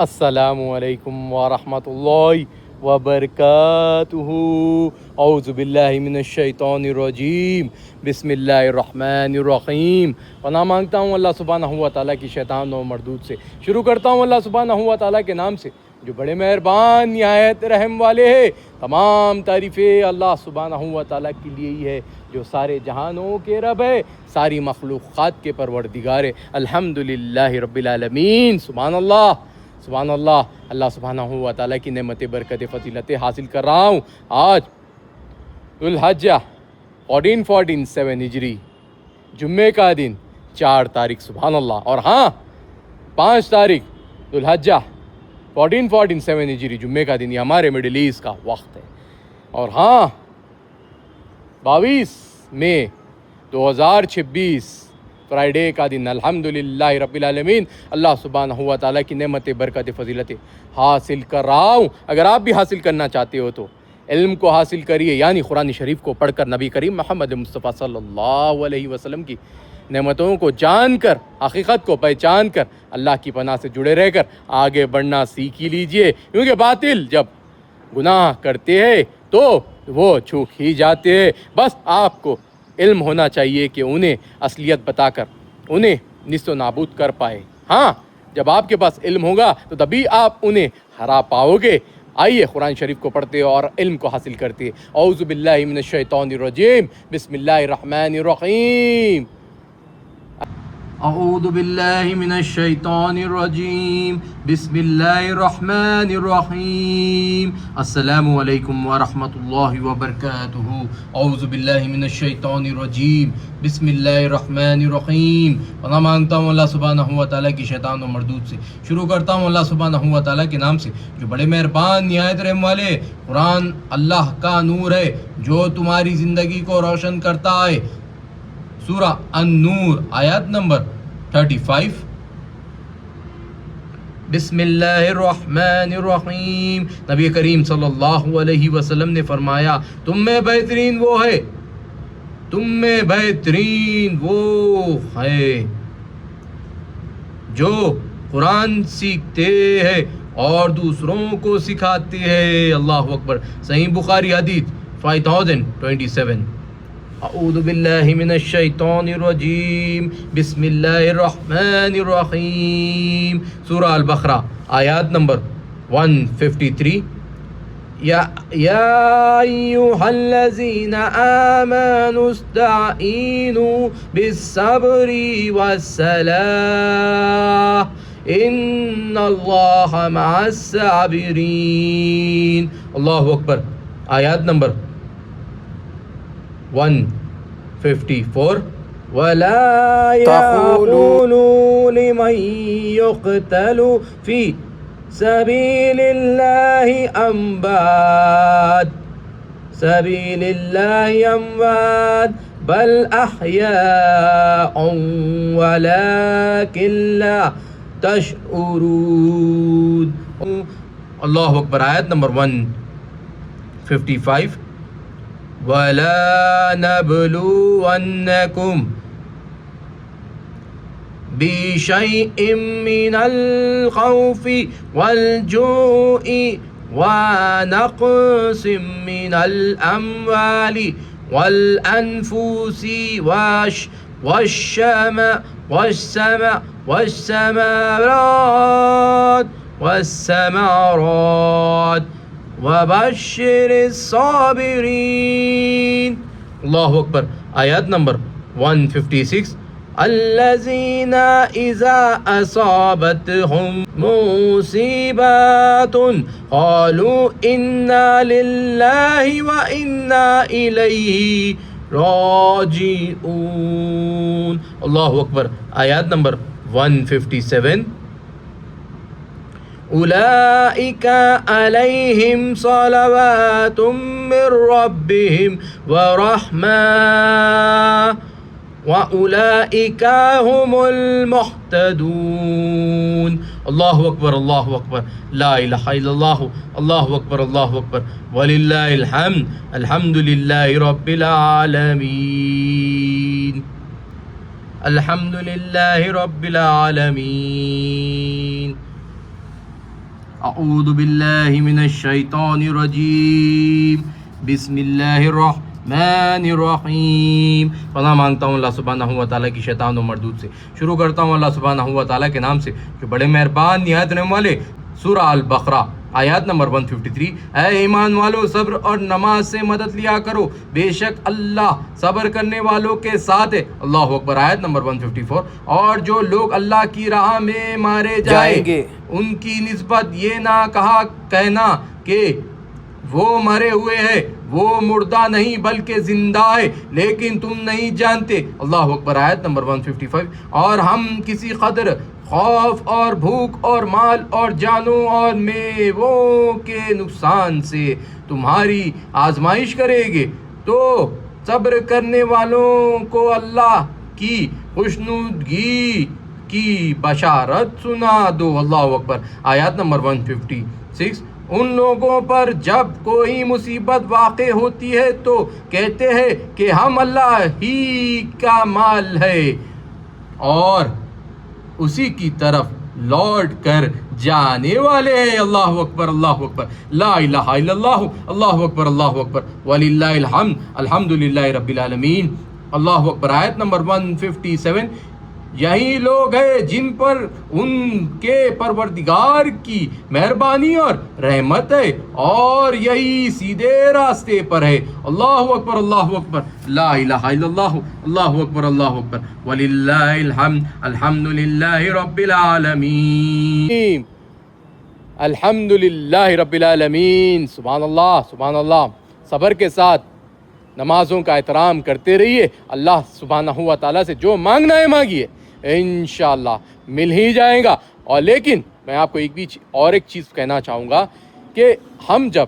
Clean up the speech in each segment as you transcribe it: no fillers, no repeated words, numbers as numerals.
السلام علیکم ورحمۃ اللہ وبرکاتہ۔ اعوذ باللہ من الشیطان الرجیم، بسم اللہ الرحمن الرحیم۔ پناہ مانگتا ہوں اللہ سبحانہ و تعالیٰ کی شیطان و مردود سے۔ شروع کرتا ہوں اللہ سبحانہ و تعالیٰ کے نام سے جو بڑے مہربان نہایت رحم والے ہیں۔ تمام تعریفیں اللہ سبحانہ و تعالیٰ کے لیے ہی ہے جو سارے جہانوں کے رب ہے، ساری مخلوقات کے پروردگار ہے۔ الحمدللہ رب العالمین۔ سبحان اللہ، سبحان اللہ۔ اللہ سبحانہ و تعالیٰ کی نعمت برکت فضیلتیں حاصل کر رہا ہوں۔ آج ذوالحجہ 1447 ہجری جمعے کا دن 4 تاریخ، سبحان اللہ، اور 5 تاریخ ذوالحجہ 1447 ہجری جمعے کا دن، یہ ہمارے مڈل ایسٹ کا وقت ہے۔ اور 22 مئی 2026 فرائیڈے کا دن، الحمدللہ رب العالمین۔ اللہ سبحانہ و تعالیٰ کی نعمت برکت فضیلتیں حاصل کر رہا ہوں۔ اگر آپ بھی حاصل کرنا چاہتے ہو تو علم کو حاصل کریے، یعنی قرآن شریف کو پڑھ کر نبی کریم محمد مصطفیٰ صلی اللہ علیہ وسلم کی نعمتوں کو جان کر، حقیقت کو پہچان کر، اللہ کی پناہ سے جڑے رہ کر آگے بڑھنا سیکھ ہی لیجئے، کیونکہ باطل جب گناہ کرتے ہیں تو وہ چھوٹ ہی جاتے ہیں۔ بس آپ کو علم ہونا چاہیے کہ انہیں اصلیت بتا کر انہیں نیست و نابود کر پائے۔ جب آپ کے پاس علم ہوگا تو تبھی آپ انہیں ہرا پاؤ گے۔ آئیے قرآن شریف کو پڑھتے اور علم کو حاصل کرتے۔ اعوذ باللہ من الشیطان الرجیم، بسم اللہ الرحمن الرحیم۔ اعوذ باللہ من الشیطان الرجیم، بسم اللہ الرحمن الرحیم۔ السلام علیکم ورحمۃ اللہ وبرکاتہ۔ اعوذ باللہ من الشیطان الرجیم، بسم اللہ الرحمن الرحیم۔ پناہ مانگتا ہوں اللہ سبحانہ و تعالیٰ کی شیطان و مردود سے۔ شروع کرتا ہوں اللہ سبحانہ و تعالیٰ کے نام سے جو بڑے مہربان نہایت رحم والے۔ قرآن اللہ کا نور ہے جو تمہاری زندگی کو روشن کرتا ہے۔ سورہ النور آیات نمبر 35۔ بسم اللہ الرحمن الرحیم۔ نبی کریم صلی اللہ علیہ وسلم نے فرمایا، تم میں بہترین وہ ہے جو قرآن سیکھتے ہیں اور دوسروں کو سکھاتے ہیں۔ اللہ اکبر۔ صحیح بخاری حدیث 5027۔ اعوذ باللہ من الشیطان الرجیم، بسم اللہ الرحمن الرحیم۔ سورہ البقرہ آیات نمبر 153۔ یا ایھا الذین آمنوا استعینوا بالصبر والصلاۃ ان اللہ مع الصابرین۔ اللہ اکبر۔ آیات نمبر 154۔ وَلَا يَقُولُوا لِمَن يُقْتَلُ فِي سَبِيلِ اللَّهِ أَمْوَاتٌ بَلْ أَحْيَاءٌ وَلَكِن لَا تَشْعُرُونَ۔ اللہ اکبر۔ آیت نمبر 155۔ وَلَا نَبْلُوَنَّكُمْ بِشَيْءٍ مِّنَ الْخَوْفِ وَالْجُوعِ وَنَقْصٍ مِّنَ الْأَمْوَالِ وَالْأَنفُسِ وَالثَّمَرَاتِ وَبَشِّرِ الصَّابِرِينَ۔ اللہ اکبر۔ آیات نمبر 156۔ الذین اذا اصابتهم مصیبات قالوا انا للہ وانا الیہ راجعون۔ اللہ اکبر۔ آیات نمبر 157۔ اولئک علیہم صلوات من ربہم ورحمہ وَأُولَئِكَ هُمُ الْمُهْتَدُونَ۔ اللہ اکبر، اللہ اکبر، لا الہ الا اللہ، اللہ اکبر، اللہ اکبر، وَلِلَّهِ الْحَمْدُ، الحمدللہ رب العالمین، الحمدللہ رب العالمین۔ اعوذ باللہ من الشیطان الرجیم بسم اللہ الرحمن الرحیم. پناہ مانگتا ہوں اللہ سبحانہ و تعالیٰ کی شیطان و مردود سے. شروع کرتا ہوں اللہ سبحانہ و تعالیٰ کے نام سے جو بڑے مہربان نہایت رحم والے. سورہ البقرہ آیات نمبر 153. اے ایمان والو صبر اور نماز سے مدد لیا کرو، بے شک اللہ صبر کرنے والوں کے ساتھ ہے. اللہ اکبر. آیت نمبر 154. اور جو لوگ اللہ کی راہ میں مارے جائیں گے ان کی نسبت یہ نہ کہنا کہ وہ مرے ہوئے ہیں، وہ مردہ نہیں بلکہ زندہ ہے لیکن تم نہیں جانتے. اللہ اکبر. آیت نمبر 155. اور ہم کسی قدر خوف اور بھوک اور مال اور جانوں اور میووں کے نقصان سے تمہاری آزمائش کریں گے تو صبر کرنے والوں کو اللہ کی خوشنودگی کی بشارت سنا دو. اللہ اکبر. آیات نمبر 156. ان لوگوں پر جب کوئی مصیبت واقع ہوتی ہے تو کہتے ہیں کہ ہم اللہ ہی کا مال ہے اور اسی کی طرف لوٹ کر جانے والے ہیں. اللہ اکبر. اللہ اکبر. لا الہ الا اللہ. اللہ اکبر. اللہ اکبر. وللہ الحمد. الحمدللہ رب العالمین. اللہ اکبر. آیت نمبر 157. یہی لوگ ہیں جن پر ان کے پروردگار کی مہربانی اور رحمت ہے اور یہی سیدھے راستے پر ہے. اللہ اکبر. اللہ اکبر. لا الہ الا اللہ. اللہ اکبر. اللہ اکبر. وللہ الحمد. الحمدللہ رب العالمین. الحمدللہ رب العالمین. سبحان اللہ. سبحان اللہ. صبر کے ساتھ نمازوں کا احترام کرتے رہیے. اللہ سبحانہ و تعالیٰ سے جو مانگنا ہے مانگیے، انشاءاللہ مل ہی جائے گا. اور لیکن میں آپ کو ایک چیز کہنا چاہوں گا کہ ہم جب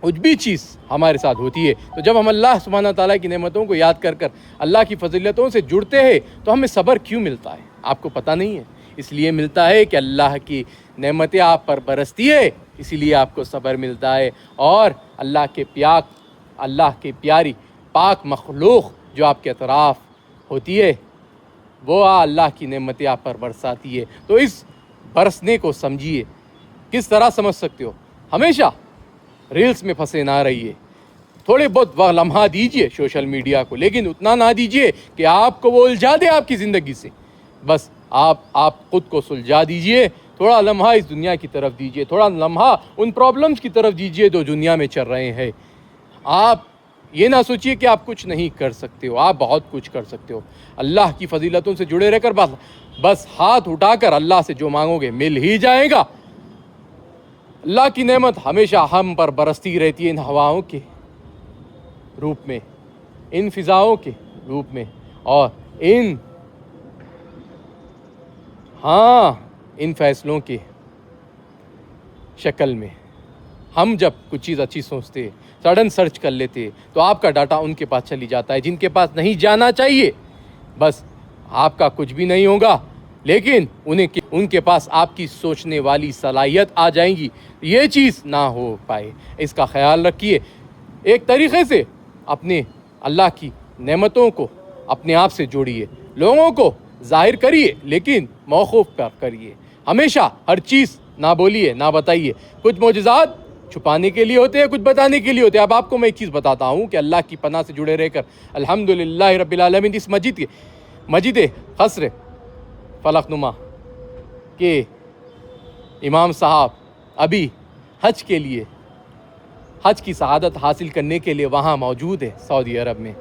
کچھ بھی چیز ہمارے ساتھ ہوتی ہے تو جب ہم اللہ سبحانہ تعالیٰ کی نعمتوں کو یاد کر اللہ کی فضیلتوں سے جڑتے ہیں تو ہمیں صبر کیوں ملتا ہے آپ کو پتہ نہیں ہے. اس لیے ملتا ہے کہ اللہ کی نعمتیں آپ پر برستی ہے، اسی لیے آپ کو صبر ملتا ہے. اور اللہ کے پیاری پاک مخلوق جو آپ کے اطراف ہوتی ہے وہ اللہ کی نعمتیں آپ پر برساتی ہے. تو اس برسنے کو سمجھیے. کس طرح سمجھ سکتے ہو؟ ہمیشہ ریلز میں پھنسے نہ رہیے. تھوڑے بہت لمحہ دیجئے سوشل میڈیا کو، لیکن اتنا نہ دیجئے کہ آپ کو وہ الجھا دے آپ کی زندگی سے. بس آپ خود کو سلجھا دیجئے. تھوڑا لمحہ اس دنیا کی طرف دیجئے، تھوڑا لمحہ ان پرابلمز کی طرف دیجئے جو دنیا میں چل رہے ہیں. آپ یہ نہ سوچیے کہ آپ کچھ نہیں کر سکتے ہو، آپ بہت کچھ کر سکتے ہو. اللہ کی فضیلتوں سے جڑے رہ کر بس ہاتھ اٹھا کر اللہ سے جو مانگو گے مل ہی جائے گا. اللہ کی نعمت ہمیشہ ہم پر برستی رہتی ہے، ان ہواؤں کے روپ میں، ان فضاؤں کے روپ میں، اور ان فیصلوں کے شکل میں. ہم جب کچھ چیز اچھی سوچتے، سڈن سرچ کر لیتے تو آپ کا ڈاٹا ان کے پاس چلی جاتا ہے جن کے پاس نہیں جانا چاہیے. بس آپ کا کچھ بھی نہیں ہوگا لیکن ان کے پاس آپ کی سوچنے والی صلاحیت آ جائیں گی. یہ چیز نہ ہو پائے، اس کا خیال رکھیے. ایک طریقے سے اپنے اللہ کی نعمتوں کو اپنے آپ سے جوڑیے، لوگوں کو ظاہر کریے لیکن موقوف پر کریے. ہمیشہ ہر چیز نہ بولیے، نہ بتائیے. کچھ معجزات چھپانے کے لیے ہوتے ہیں، کچھ بتانے کے لیے ہوتے ہیں. اب آپ کو میں ایک چیز بتاتا ہوں کہ اللہ کی پناہ سے جڑے رہ کر الحمدللہ رب العالمین اس مجید قصر فلق نما کے امام صاحب ابھی حج کی سعادت حاصل کرنے کے لیے وہاں موجود ہے، سعودی عرب میں،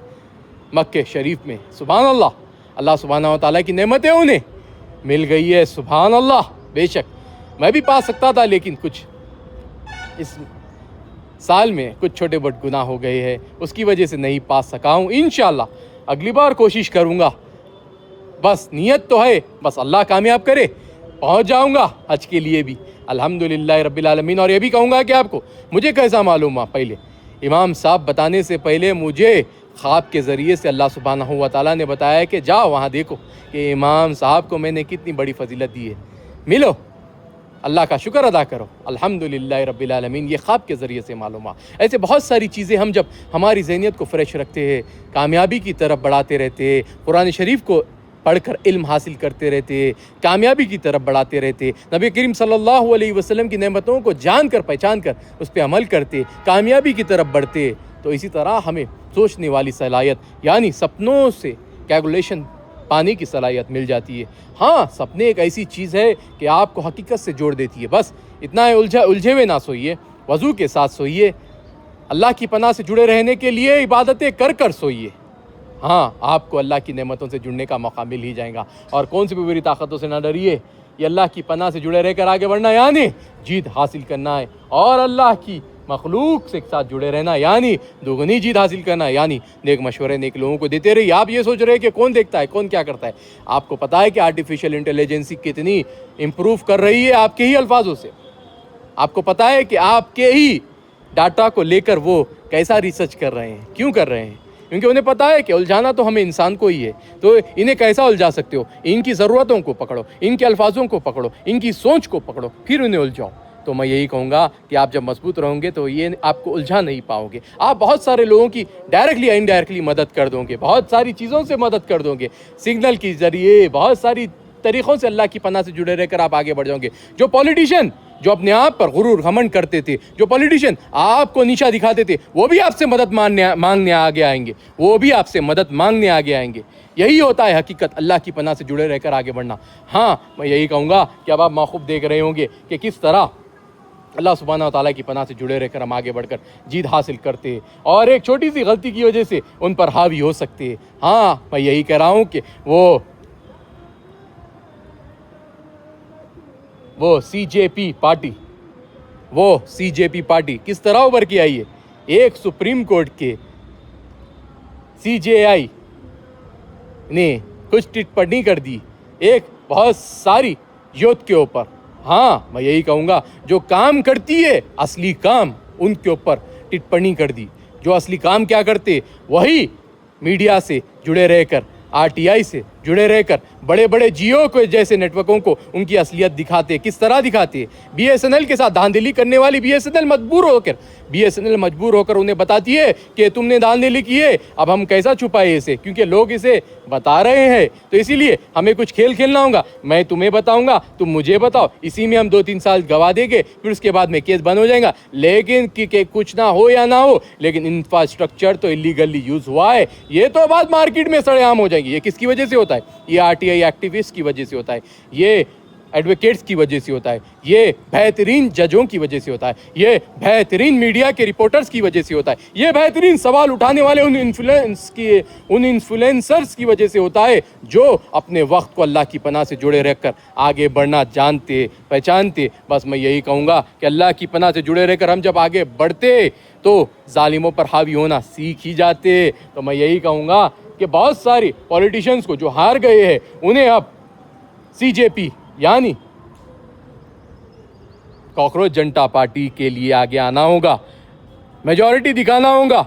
مکہ شریف میں. سبحان اللہ. اللہ سبحانہ و تعالیٰ کی نعمتیں انہیں مل گئی ہے. سبحان اللہ. بے شک میں بھی پا سکتا تھا لیکن کچھ اس سال میں کچھ چھوٹے بڑے گناہ ہو گئے ہیں، اس کی وجہ سے نہیں پا سکا ہوں. انشاءاللہ اگلی بار کوشش کروں گا. بس نیت تو ہے، بس اللہ کامیاب کرے، پہنچ جاؤں گا حج کے لیے بھی الحمدللہ رب العالمین. اور یہ بھی کہوں گا کہ آپ کو مجھے کیسا معلوم ہوا، پہلے امام صاحب بتانے سے پہلے مجھے خواب کے ذریعے سے اللہ سبحانہ و تعالیٰ نے بتایا کہ جاؤ وہاں دیکھو کہ امام صاحب کو میں نے کتنی بڑی فضیلت دی ہے. ملو، اللہ کا شکر ادا کرو. الحمدللہ رب العالمین. یہ خواب کے ذریعے سے معلوم ہوا. ایسے بہت ساری چیزیں ہم جب ہماری ذہنیت کو فریش رکھتے ہیں، کامیابی کی طرف بڑھاتے رہتے ہیں، قرآن شریف کو پڑھ کر علم حاصل کرتے رہتے، کامیابی کی طرف بڑھاتے رہتے، نبی کریم صلی اللہ علیہ وسلم کی نعمتوں کو جان کر پہچان کر اس پہ عمل کرتے، کامیابی کی طرف بڑھتے، تو اسی طرح ہمیں سوچنے والی صلاحیت یعنی سپنوں سے کیلکولیشن پانے کی صلاحیت مل جاتی ہے۔ ہاں، سپنے ایک ایسی چیز ہے کہ آپ کو حقیقت سے جوڑ دیتی ہے۔ بس اتنا ہے، الجھے ہوئے نہ سوئیے، وضو کے ساتھ سوئیے، اللہ کی پناہ سے جڑے رہنے کے لیے عبادتیں کر کر سوئیے۔ ہاں، آپ کو اللہ کی نعمتوں سے جڑنے کا موقع مل ہی جائے گا، اور کون سی بھی بری طاقتوں سے نہ ڈریے۔ یہ اللہ کی پناہ سے جڑے رہ کر آگے بڑھنا یعنی جیت حاصل کرنا ہے، اور اللہ کی مخلوق سے ساتھ جڑے رہنا یعنی دوگنی جیت حاصل کرنا ہے، یعنی نیک مشورے نیک لوگوں کو دیتے رہیے۔ آپ یہ سوچ رہے ہیں کہ کون دیکھتا ہے، کون کیا کرتا ہے؟ آپ کو پتا ہے کہ آرٹیفیشل انٹیلیجنس کتنی امپروو کر رہی ہے آپ کے ہی الفاظوں سے۔ آپ کو پتا ہے کہ آپ کے ہی ڈاٹا کو لے کر وہ کیسا ریسرچ کر رہے ہیں، کیوں کر رہے ہیں؟ کیونکہ انہیں پتا ہے کہ الجھانا تو ہمیں انسان کو ہی ہے، تو انہیں کیسا الجھا سکتے ہو؟ ان کی ضرورتوں کو پکڑو، ان کے الفاظوں کو پکڑو، ان کی سوچ کو پکڑو، پھر انہیں الجھاؤ۔ تو میں یہی کہوں گا کہ آپ جب مضبوط رہوں گے تو یہ آپ کو الجھا نہیں پاؤ گے۔ آپ بہت سارے لوگوں کی ڈائریکٹلی یا انڈائریکٹلی مدد کر دو گے، بہت ساری چیزوں سے مدد کر دو گے، سگنل کے ذریعے بہت ساری طریقوں سے اللہ کی پناہ سے جڑے رہ کر آپ آگے بڑھ جاؤ گے۔ جو پولیٹیشین جو اپنے آپ پر غرور گھمنڈ کرتے تھے، جو پولیٹیشین آپ کو نیچا دکھاتے تھے، وہ بھی آپ سے مدد مانگنے آگے آئیں گے، وہ بھی آپ سے مدد مانگنے آگے آئیں گے۔ یہی ہوتا ہے حقیقت، اللہ کی پناہ سے جڑے رہ کر آگے بڑھنا۔ ہاں، میں یہی کہوں گا کہ اب آپ موقف دیکھ رہے ہوں گے کہ کس طرح اللہ سبحانہ و تعالیٰ کی پناہ سے جڑے رہ کر ہم آگے بڑھ کر جیت حاصل کرتے، اور ایک چھوٹی سی غلطی کی وجہ سے ان پر حاوی ہو سکتے۔ ہاں، میں یہی کہہ رہا ہوں کہ وہ سی جے پی پارٹی کس طرح ابھر کے آئی ہے۔ ایک سپریم کورٹ کے سی جے آئی نے کچھ ٹپنی کر دی ایک بہت ساری یوتھ کے اوپر۔ ہاں، میں یہی کہوں گا جو کام کرتی ہے اصلی کام، ان کے اوپر ٹپنی کر دی۔ جو اصلی کام کیا کرتے، وہی میڈیا سے جڑے رہ کر، آر ٹی آئی سے جڑے رہ کر، بڑے بڑے جیو کو جیسے نیٹ ورکوں کو ان کی اصلیت دکھاتے۔ کس طرح دکھاتے؟ بی ایس این ایل کے ساتھ دھاندلی کرنے والی بی ایس این ایل مجبور ہو کر انہیں بتاتی ہے کہ تم نے دھاندلی کی ہے، اب ہم کیسا چھپائے اسے، کیونکہ لوگ اسے بتا رہے ہیں، تو اسی لیے ہمیں کچھ کھیل کھیلنا ہوگا۔ میں تمہیں بتاؤں گا، تم مجھے بتاؤ، اسی میں ہم 2-3 سال گوا دیں گے، پھر اس کے بعد میں کیس بند ہو جائے گا۔ لیکن کہ کچھ نہ ہو یا نہ ہو، لیکن انفراسٹرکچر تو اللیگلی یوز ہوا ہے، یہ تو بعد مارکیٹ میں سڑے عام ہو جائیں گی۔ یہ کس کی وجہ سے ہوتا ہے؟ یہ آر ٹی آئی ایکٹیوسٹ کی وجہ سے ہوتا ہے، یہ ایڈوکیٹس کی وجہ سے ہوتا ہے، یہ بہترین ججوں کی وجہ سے ہوتا ہے، یہ بہترین میڈیا کے رپورٹرز کی وجہ سے ہوتا ہے، یہ بہترین سوال اٹھانے والے ان انفلوئنسرز کی وجہ سے ہوتا ہے جو اپنے وقت کو اللہ کی پناہ سے جڑے رہ کر آگے بڑھنا جانتے پہچانتے۔ بس میں یہی کہوں گا کہ اللہ کی پناہ سے جڑے رہ کر ہم جب آگے بڑھتے تو ظالموں پر حاوی ہونا سیکھ ہی جاتے۔ تو میں یہی کہوں گا کہ بہت ساری پولیٹیشنز کو جو ہار گئے ہیں، انہیں اب سی جے پی یعنی کاکروچ جنتا پارٹی کے لیے آگے آنا ہوگا، میجورٹی دکھانا ہوگا،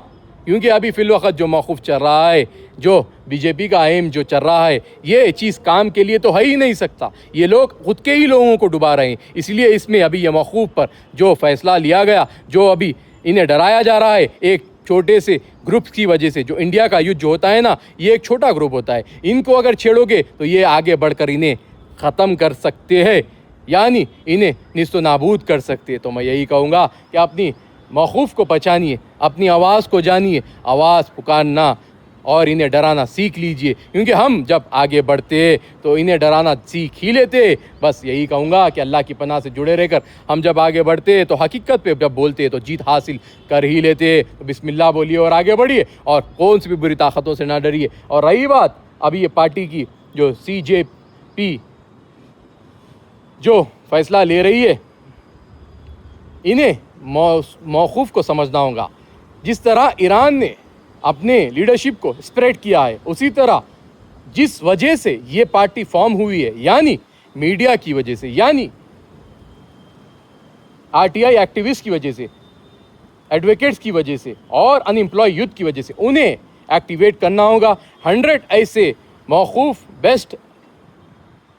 کیونکہ ابھی فی الوقت جو موقف چل رہا ہے، جو بی جے پی کا ایم جو چل رہا ہے، یہ چیز کام کے لیے تو ہے ہی نہیں سکتا۔ یہ لوگ خود کے ہی لوگوں کو ڈبا رہے ہیں، اس لیے اس میں ابھی یہ موقوف پر جو فیصلہ لیا گیا، جو ابھی انہیں ڈرایا جا رہا ہے ایک چھوٹے سے گروپ کی وجہ سے، جو انڈیا کا یوتھ جو ہوتا ہے نا، یہ ایک چھوٹا گروپ ہوتا ہے، ان کو اگر چھیڑو گے تو یہ آگے بڑھ کر انہیں ختم کر سکتے ہیں، یعنی انہیں نیست و نابود کر سکتے ہیں۔ تو میں یہی کہوں گا کہ اپنی موقف کو پہچانیے، اپنی آواز کو جانیے، آواز پکارنا اور انہیں ڈرانا سیکھ لیجئے، کیونکہ ہم جب آگے بڑھتے تو انہیں ڈرانا سیکھ ہی لیتے۔ بس یہی کہوں گا کہ اللہ کی پناہ سے جڑے رہ کر ہم جب آگے بڑھتے تو حقیقت پہ جب بولتے تو جیت حاصل کر ہی لیتے۔ تو بسم اللہ بولیے اور آگے بڑھیے، اور کون سی بھی بری طاقتوں سے نہ ڈریے۔ اور رہی بات ابھی یہ پارٹی کی جو سی جے پی جو فیصلہ لے رہی ہے، انہیں موقف کو سمجھنا ہوگا۔ جس طرح ایران نے اپنے لیڈرشپ کو اسپریڈ کیا ہے، اسی طرح جس وجہ سے یہ پارٹی فارم ہوئی ہے، یعنی میڈیا کی وجہ سے، یعنی آر ٹی آئی ایکٹیوسٹ کی وجہ سے، ایڈوکیٹس کی وجہ سے، اور ان امپلائی یوتھ کی وجہ سے، انہیں ایکٹیویٹ کرنا ہوگا۔ 100 ایسے موقوف بیسٹ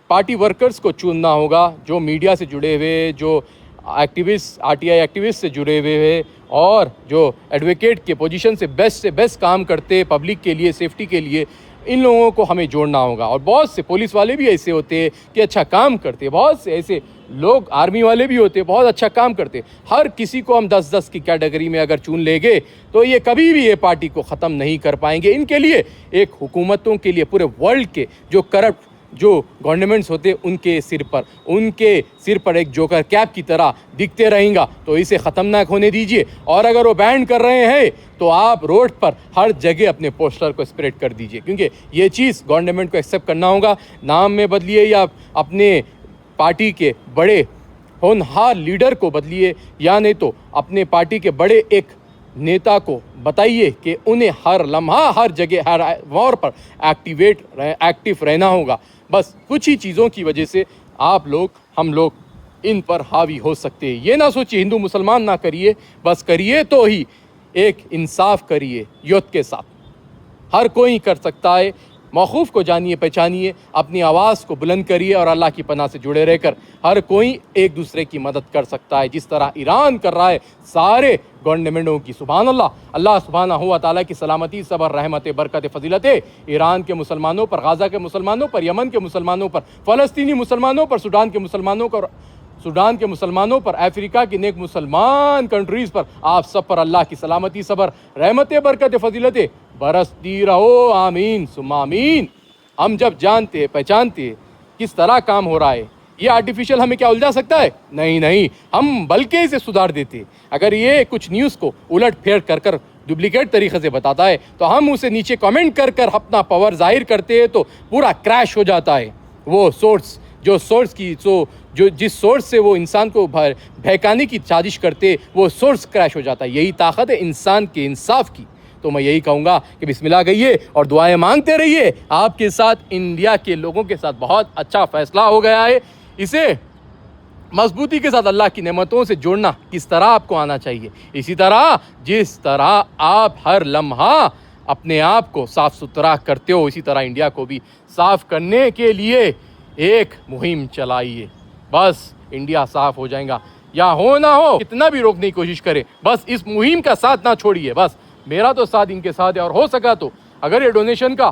پارٹی ورکرز کو چننا ہوگا جو میڈیا سے جڑے ہوئے، جو activist R T I activist سے جڑے ہوئے اور جو ایڈوکیٹ کے پوزیشن سے بیسٹ کام کرتے، پبلک کے لیے، سیفٹی کے لیے، ان لوگوں کو ہمیں جوڑنا ہوگا. اور بہت سے پولیس والے بھی ایسے ہوتے ہیں کہ اچھا کام کرتے, بہت سے ایسے لوگ آرمی والے بھی ہوتے بہت اچھا کام کرتے. ہر کسی کو ہم 10-10 کی کیٹیگری میں اگر چن لیں گے تو یہ کبھی بھی یہ پارٹی کو ختم نہیں کر پائیں گے. ان کے لیے ایک حکومتوں کے لیے پورے ورلڈ کے جو کرپٹ جو گورنمنٹس ہوتے ان کے سر پر ایک جوکر کیپ کی طرح دکھتے رہیں گا, تو اسے ختم نہ ہونے دیجیے. اور اگر وہ بینڈ کر رہے ہیں تو آپ روڈ پر ہر جگہ اپنے پوسٹر کو اسپریڈ کر دیجیے, کیونکہ یہ چیز گورنمنٹ کو ایکسیپٹ کرنا ہوگا. نام میں بدلیے یا اپنے پارٹی کے بڑے ہونہار لیڈر کو بدلیے, یا نہیں تو اپنے پارٹی کے بڑے ایک نیتا کو بتائیے کہ انہیں ہر لمحہ ہر جگہ ہر وار پر ایکٹیو رہنا ہوگا. بس کچھ ہی چیزوں کی وجہ سے ہم لوگ ان پر حاوی ہو سکتے ہیں. یہ نہ سوچیے ہندو مسلمان نہ کریے, بس کریے تو ہی ایک انصاف کریے یوتھ کے ساتھ. ہر کوئی کر سکتا ہے. موقوف کو جانیے, پہچانیے, اپنی آواز کو بلند کریے اور اللہ کی پناہ سے جڑے رہ کر ہر کوئی ایک دوسرے کی مدد کر سکتا ہے, جس طرح ایران کر رہا ہے سارے گورنمنٹوں کی. سبحان اللہ. اللہ سبحانہ ہوا تعالیٰ کی سلامتی, صبر, رحمت, برکت, فضیلت ایران کے مسلمانوں پر, غزہ کے مسلمانوں پر, یمن کے مسلمانوں پر, فلسطینی مسلمانوں پر, سوڈان کے مسلمانوں پر, افریقہ کی نیک مسلمان کنٹریز پر, آپ سب پر اللہ کی سلامتی, صبر, رحمت, برکت, فضیلت برستی رہو. آمین ثم آمین. ہم جب جانتے پہچانتے کس طرح کام ہو رہا ہے, یہ آرٹیفیشل ہمیں کیا الجھا سکتا ہے؟ نہیں, ہم بلکہ اسے سدھار دیتے. اگر یہ کچھ نیوز کو الٹ پھیر کر ڈپلیکیٹ طریقے سے بتاتا ہے تو ہم اسے نیچے کامنٹ کر اپنا پاور ظاہر کرتے ہیں, تو پورا کریش ہو جاتا ہے. وہ جس سورس سے وہ انسان کو بہکانے کی سازش کرتے, وہ سورس کریش ہو جاتا ہے. یہی طاقت ہے انسان کے انصاف کی. تو میں یہی کہوں گا کہ بسم اللہ کہیے اور دعائیں مانگتے رہیے. آپ کے ساتھ, انڈیا کے لوگوں کے ساتھ بہت اچھا فیصلہ ہو گیا ہے. اسے مضبوطی کے ساتھ اللہ کی نعمتوں سے جوڑنا کس طرح آپ کو آنا چاہیے. اسی طرح جس طرح آپ ہر لمحہ اپنے آپ کو صاف ستھرا کرتے ہو, اسی طرح انڈیا کو بھی صاف کرنے کے لیے ایک مہم چلائیے. بس انڈیا صاف ہو جائے گا, یا ہو نہ ہو کتنا بھی روکنے کی کوشش کرے, بس اس مہم کا ساتھ نہ چھوڑیے. بس میرا تو ساتھ ان کے ساتھ ہے, اور ہو سکا تو اگر یہ ڈونیشن کا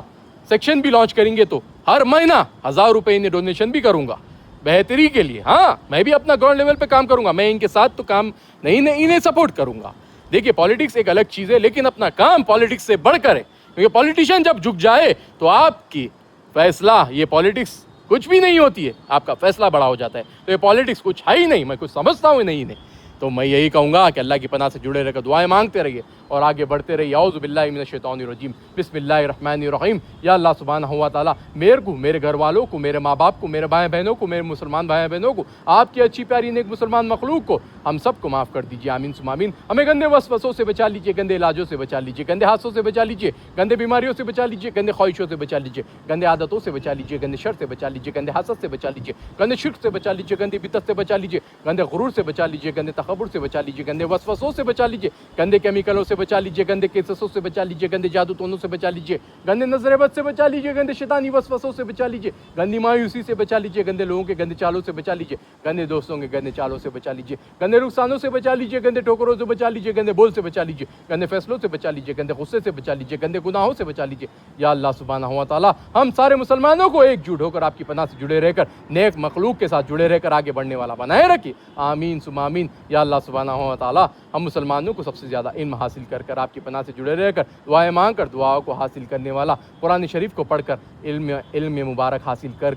سیکشن بھی لانچ کریں گے تو ہر مہینہ 1000 روپے انہیں ڈونیشن بھی کروں گا بہتری کے لیے. ہاں, میں بھی اپنا گراؤنڈ لیول پہ کام کروں گا. میں ان کے ساتھ تو کام نہیں, انہیں سپورٹ کروں گا. دیکھیے پالیٹکس ایک الگ چیز ہے, لیکن اپنا کام پالیٹکس سے بڑھ کر ہے. کیونکہ پالیٹیشین جب جھک جائے تو آپ کی فیصلہ, یہ پالیٹکس کچھ بھی نہیں ہوتی ہے, آپ کا فیصلہ بڑا ہو جاتا ہے. تو یہ پالیٹکس کچھ ہے ہی نہیں, میں کچھ سمجھتا ہوں نہیں. تو میں یہی کہوں گا کہ اللہ کی پناہ سے جڑے رہ کر دعائیں مانگتے رہیے اور آگے بڑھتے رہیے. اعوذ باللہ من الشیطان الرجیم, بسم اللہ الرحمن الرحیم. یا اللہ سبحانہ ہوا تعالیٰ میرے کو, میرے گھر والوں کو, میرے ماں باپ کو, میرے بھائی بہنوں کو, میرے مسلمان بھائی بہنوں کو, آپ کی اچھی پیاری نیک مسلمان مخلوق کو, ہم سب کو معاف کر دیجیے. آمین ثم آمین. ہمیں گندے وسوسوں سے بچا لیجیے, گندے علاجوں سے بچا لیجیے, گندے ہاتھوں سے بچا لیجیے, گندے بیماریوں سے بچا لیجیے, گندے خواہشوں سے بچا لیجیے, گندے عادتوں سے بچا لیجیے, گندے شر سے بچا لیجیے, گندے حسد سے بچا لیجیے, گندے شرک سے بچا لیجیے, گندے بدعت سے بچا لیجیے, گندے غرور سے بچا لیجیے, گندے تکبر سے بچا لیجیے, گندے وسوسوں سے بچا لیجیے, گندے کیمیکلوں سے بچا لیجیے, گندے کیسسوں سے بچا لیجیے, گندے جادو ٹونوں سے بچا لیجیے, گندے نظر بد سے بچا لیجیے, گندے شیطانی وسوسوں سے بچا لیجیے, گندی مایوسی سے بچا لیجیے, گندے لوگوں کے گندے چالوں سے بچا لیجیے, گندے دوستوں کے گندے چالوں سے بچا لیجیے, گندے رخسانوں سے بچا لیجیے, گندے ٹوکروں سے بچا لیجیے, گندے بول سے بچا لیجیے, گندے فیصلوں سے بچا لیجیے, گندے غصے سے بچا لیجیے, گندے گناہوں سے بچا لیجیے. یا اللہ سبحانہ ہوا تعالیٰ ہم سارے مسلمانوں کو ایک جٹ ہو کر آپ کی پناہ سے جڑے رہ کر, نیک مخلوق کے ساتھ جڑے رہ کر آگے بڑھنے والا بنائے رکھے. آمین ثم آمین. یا اللہ سبحانہ ہوا تعالیٰ ہم مسلمانوں کو سب سے زیادہ علم حاصل کر آپ کی پناہ سے جڑے رہ کر, دعائیں مانگ کر, دعاؤں کو حاصل کرنے والا, قرآن شریف کو پڑھ کر علم مبارک حاصل کر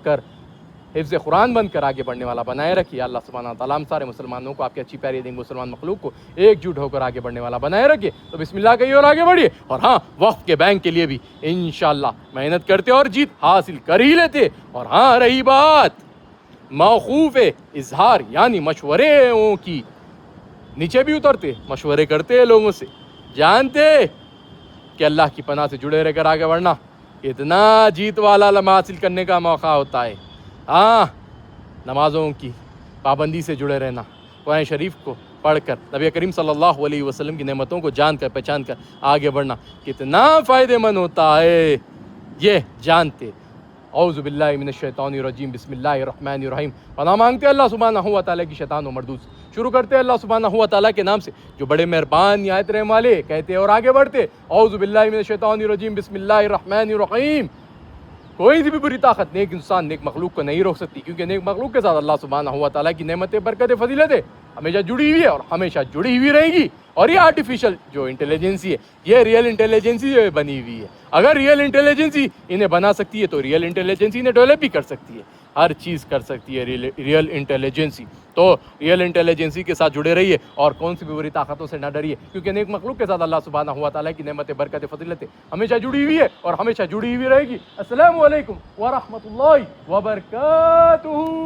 حفظ قرآن بن کر آگے بڑھنے والا بنائے رکھیے. اللہ سبحانہ تعالیٰ ہم سارے مسلمانوں کو, آپ کی اچھی پیاری دین مسلمان مخلوق کو ایک جٹ ہو کر آگے بڑھنے والا بنائے رکھیے. تو بسم اللہ کہیے اور آگے بڑھیے. اور ہاں, وقت کے بینک کے لیے بھی انشاءاللہ محنت کرتے اور جیت حاصل کر ہی لیتے. اور ہاں, رہی بات موقوف اظہار یعنی مشوروں کی, نیچے بھی اترتے, مشورے کرتے لوگوں سے, جانتے کہ اللہ کی پناہ سے جڑے رہ کر آگے بڑھنا اتنا جیت والا لمحہ حاصل کرنے کا موقع ہوتا ہے. ہاں, نمازوں کی پابندی سے جڑے رہنا, قرآن شریف کو پڑھ کر نبی کریم صلی اللہ علیہ وسلم کی نعمتوں کو جان کر پہچان کر آگے بڑھنا کتنا فائدہ مند ہوتا ہے, یہ جانتے. اعوذ باللہ من الشیطان الرجیم, بسم اللہ الرحمن الرحیم. پناہ مانگتے اللہ سبحانہ ہوا تعالیٰ کی شیطان و مردود. شروع کرتے ہیں اللہ سبحانہ ہوا تعالیٰ کے نام سے جو بڑے مہربان نہایت رحم والے, کہتے اور آگے بڑھتے. اعوذ باللہ من الشیطان الرجیم, بسم اللہ الرحمن الرحیم. کوئی سی بھی بری طاقت نیک انسان نیک مخلوق کو نہیں روک سکتی، کیونکہ نیک مخلوق کے ساتھ اللہ سبحانہ و تعالیٰ کی نعمت برکت فضیلت ہمیشہ جڑی ہوئی ہے اور ہمیشہ جڑی ہوئی رہے گی۔ اور یہ آرٹیفیشل جو انٹیلیجنسی ہے، یہ ریئل انٹیلیجنسی جو بنی ہوئی ہے۔ اگر ریئل انٹیلیجنسی انہیں بنا سکتی ہے تو ریئل انٹیلیجنسی انہیں ڈیولپ بھی کر سکتی ہے، ہر چیز کر سکتی ہے ریئل انٹیلیجنسی۔ تو ریئل انٹیلیجنسی کے ساتھ جڑے رہیے اور کون سی بھی بری طاقتوں سے نہ ڈریے، کیونکہ نیک مخلوق کے ساتھ اللہ سبحانہ و تعالیٰ کی نعمت برکت فضیلت ہمیشہ جڑی ہوئی ہے اور ہمیشہ جڑی ہوئی رہے گی۔ السلام علیکم ورحمۃ اللہ وبرکاتہ۔